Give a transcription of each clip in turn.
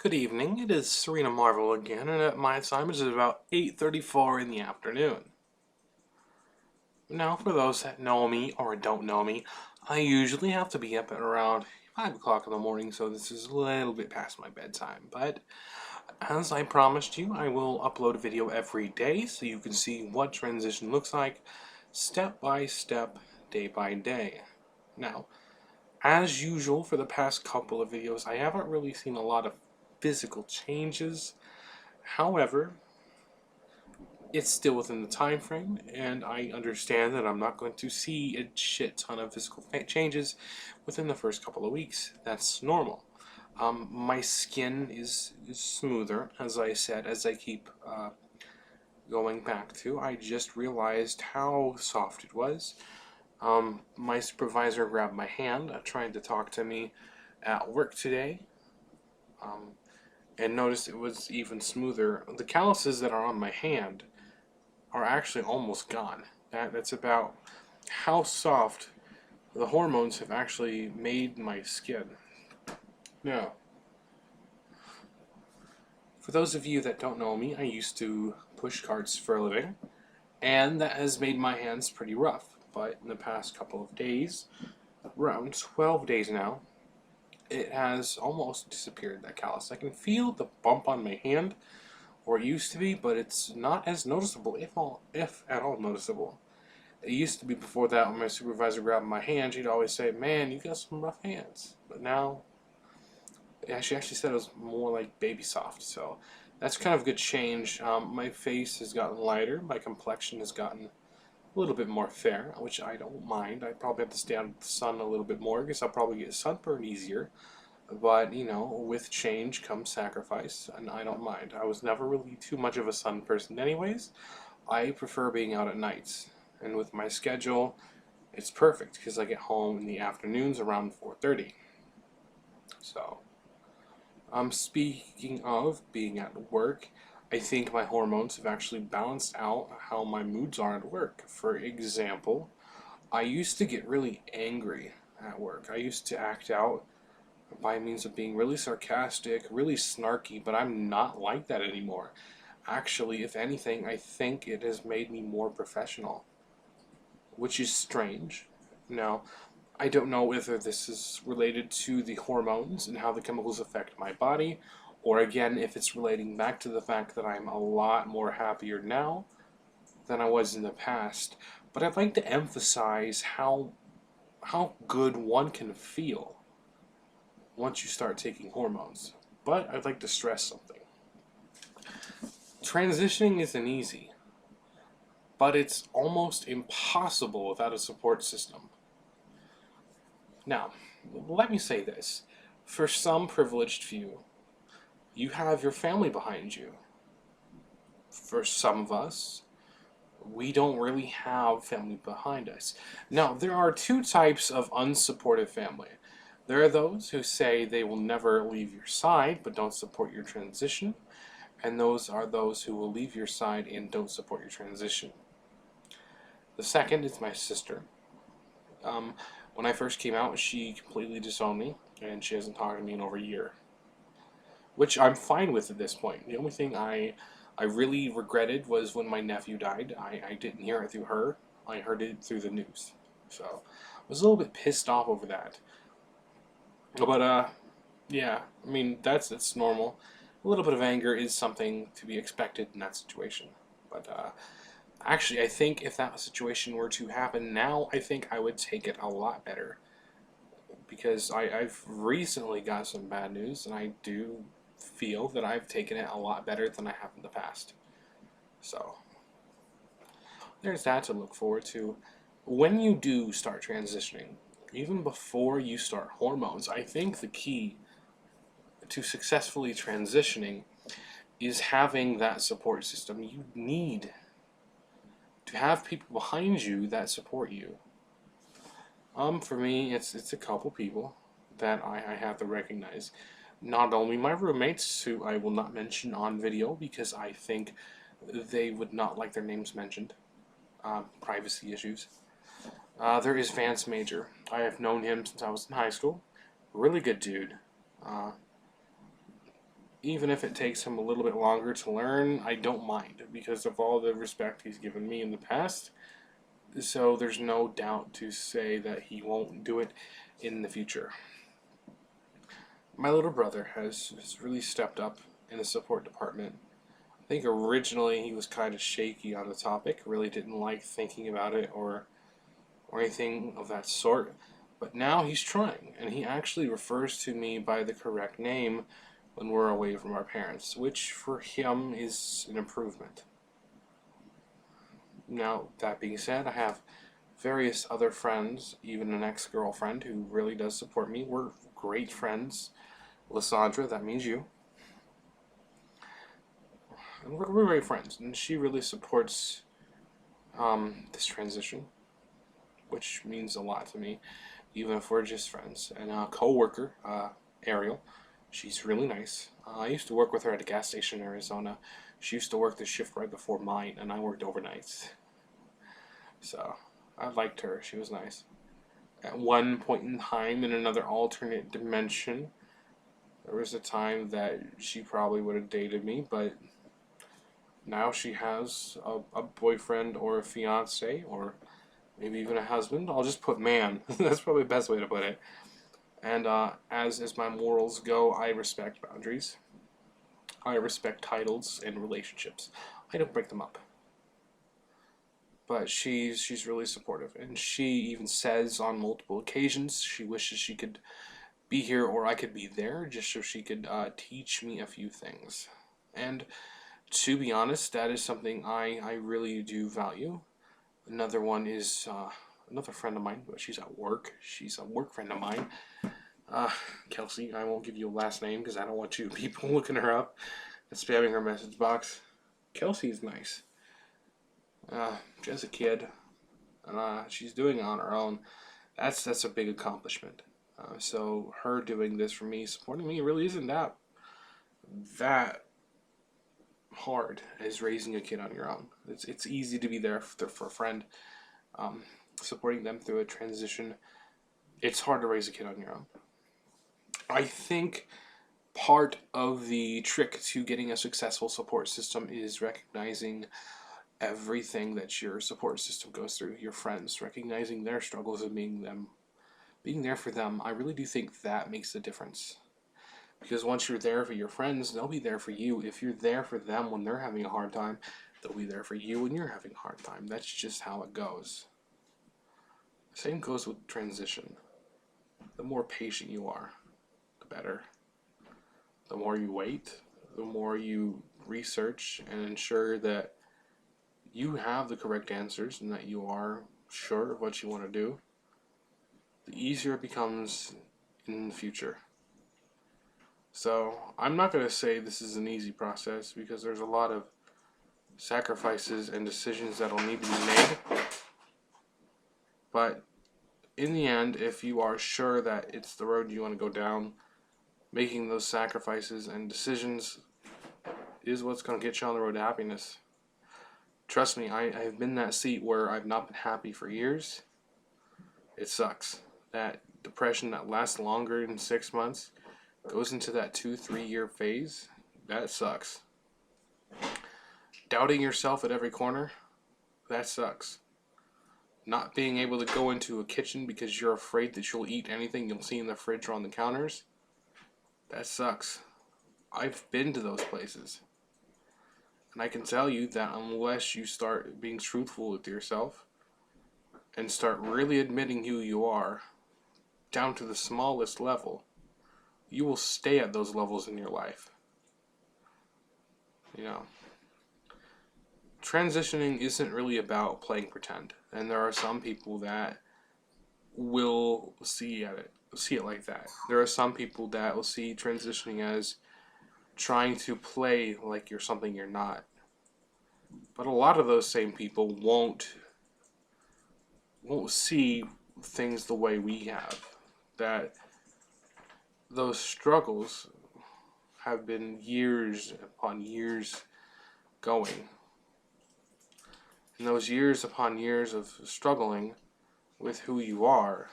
Good evening, it is Serena Marvel again, and at my time it is about 8:34 in the afternoon. Now, for those that know me or don't know me, I usually have to be up at around 5 o'clock in the morning, so this is a little bit past my bedtime. But as I promised you, I will upload a video every day so you can see what transition looks like, step by step, day by day. Now, as usual for the past couple of videos, I haven't really seen a lot of physical changes. However, it's still within the time frame, and I understand that I'm not going to see a shit ton of physical changes within the first couple of weeks. That's normal. My skin is smoother, as I said, as I keep going back to. I just realized how soft it was. My supervisor grabbed my hand, trying to talk to me at work today. And noticed it was even smoother. The calluses that are on my hand are actually almost gone. That's about how soft the hormones have actually made my skin. Now, for those of you that don't know me, I used to push carts for a living, and that has made my hands pretty rough. But in the past couple of days, around 12 days now, it has almost disappeared, that callus. I can feel the bump on my hand, or it used to be, but it's not as noticeable, if at all noticeable. It used to be before that when my supervisor grabbed my hand, she'd always say, "Man, you got some rough hands." But now, yeah, she actually said it was more like baby soft, so that's kind of a good change. My face has gotten lighter, my complexion has gotten a little bit more fair, which I don't mind. I probably have to stay out of the sun a little bit more because I'll probably get sunburn easier. But, you know, with change comes sacrifice, and I don't mind. I was never really too much of a sun person anyways. I prefer being out at nights. And with my schedule, it's perfect because I get home in the afternoons around 4:30. So, speaking of being at work, I think my hormones have actually balanced out how my moods are at work. For example, I used to get really angry at work. I used to act out by means of being really sarcastic, really snarky, but I'm not like that anymore. Actually, if anything, I think it has made me more professional, which is strange. Now, I don't know whether this is related to the hormones and how the chemicals affect my body, or again, if it's relating back to the fact that I'm a lot more happier now than I was in the past. But I'd like to emphasize how good one can feel once you start taking hormones. But I'd like to stress something. Transitioning isn't easy, but it's almost impossible without a support system. Now, let me say this. For some privileged few, you have your family behind you. For some of us, we don't really have family behind us. Now, there are two types of unsupportive family. There are those who say they will never leave your side but don't support your transition, and those are those who will leave your side and don't support your transition. The second is my sister. When I first came out, she completely disowned me, and she hasn't talked to me in over a year, which I'm fine with at this point. The only thing I really regretted was when my nephew died. I didn't hear it through her. I heard it through the news. So I was a little bit pissed off over that. But yeah, I mean that's normal. A little bit of anger is something to be expected in that situation. But actually, I think if that situation were to happen now, I think I would take it a lot better. Because I've recently got some bad news, and I do feel that I've taken it a lot better than I have in the past. So, there's that to look forward to. When you do start transitioning, even before you start hormones, I think the key to successfully transitioning is having that support system. You need to have people behind you that support you. For me, it's a couple people that I have to recognize. Not only my roommates, who I will not mention on video because I think they would not like their names mentioned. Privacy issues. There is Vance Major. I have known him since I was in high school. Really good dude. even if it takes him a little bit longer to learn, I don't mind because of all the respect he's given me in the past. So there's no doubt to say that he won't do it in the future. My little brother has really stepped up in the support department. I think originally he was kind of shaky on the topic, really didn't like thinking about it or anything of that sort. But now he's trying, and he actually refers to me by the correct name when we're away from our parents, which for him is an improvement. Now, that being said, I have various other friends, even an ex-girlfriend who really does support me. We're great friends. Lysandra, that means you. And we're great friends, and she really supports this transition, which means a lot to me, even if we're just friends. And a co-worker, Ariel, she's really nice. I used to work with her at a gas station in Arizona. She used to work the shift right before mine, and I worked overnights. So, I liked her. She was nice. At one point in time, in another alternate dimension, there was a time that she probably would have dated me, but now she has a boyfriend or a fiance, or maybe even a husband. I'll just put man. That's probably the best way to put it. And as my morals go, I respect boundaries. I respect titles and relationships. I don't break them up. But she's really supportive, and she even says on multiple occasions she wishes she could be here or I could be there, just so she could teach me a few things. And to be honest, that is something I really do value. Another one is another friend of mine, but she's at work. She's a work friend of mine. Kelsey, I won't give you a last name because I don't want you people looking her up and spamming her message box. Kelsey is nice. She has a kid, and she's doing it on her own. That's a big accomplishment. So her doing this for me, supporting me, really isn't that hard as raising a kid on your own. It's easy to be there for a friend, supporting them through a transition. It's hard to raise a kid on your own. I think part of the trick to getting a successful support system is recognizing everything that your support system goes through, your friends, recognizing their struggles and being there for them. I really do think that makes a difference. Because once you're there for your friends, they'll be there for you. If you're there for them when they're having a hard time, they'll be there for you when you're having a hard time. That's just how it goes. Same goes with transition. The more patient you are, the better. The more you wait, the more you research and ensure that you have the correct answers and that you are sure of what you want to do, the easier it becomes in the future. So I'm not going to say this is an easy process because there's a lot of sacrifices and decisions that'll need to be made. But in the end, if you are sure that it's the road you want to go down, making those sacrifices and decisions is what's going to get you on the road to happiness. Trust me, I've been in that seat where I've not been happy for years. It sucks. That depression that lasts longer than 6 months goes into that 2-3 year phase. That sucks. Doubting yourself at every corner. That sucks. Not being able to go into a kitchen because you're afraid that you'll eat anything you'll see in the fridge or on the counters. That sucks. I've been to those places. And I can tell you that unless you start being truthful with yourself and start really admitting who you are, down to the smallest level, you will stay at those levels in your life. You know, transitioning isn't really about playing pretend. And there are some people that will see it like that. There are some people that will see transitioning as trying to play like you're something you're not. But a lot of those same people won't see things the way we have. That those struggles have been years upon years going. And those years upon years of struggling with who you are,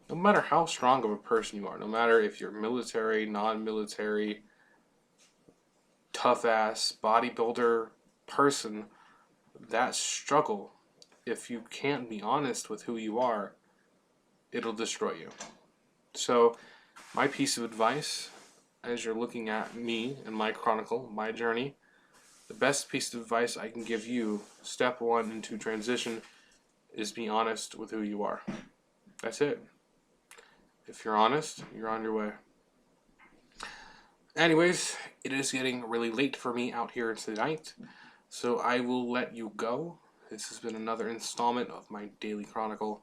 no matter how strong of a person you are, no matter if you're military, non-military, tough-ass bodybuilder person, that struggle, if you can't be honest with who you are, it'll destroy you. So, my piece of advice, as you're looking at me and my chronicle, my journey, the best piece of advice I can give you, step 1 into transition, is be honest with who you are. That's it. If you're honest, you're on your way. Anyways, it is getting really late for me out here tonight, so I will let you go. This has been another installment of my daily chronicle.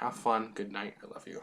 Have fun. Good night. I love you.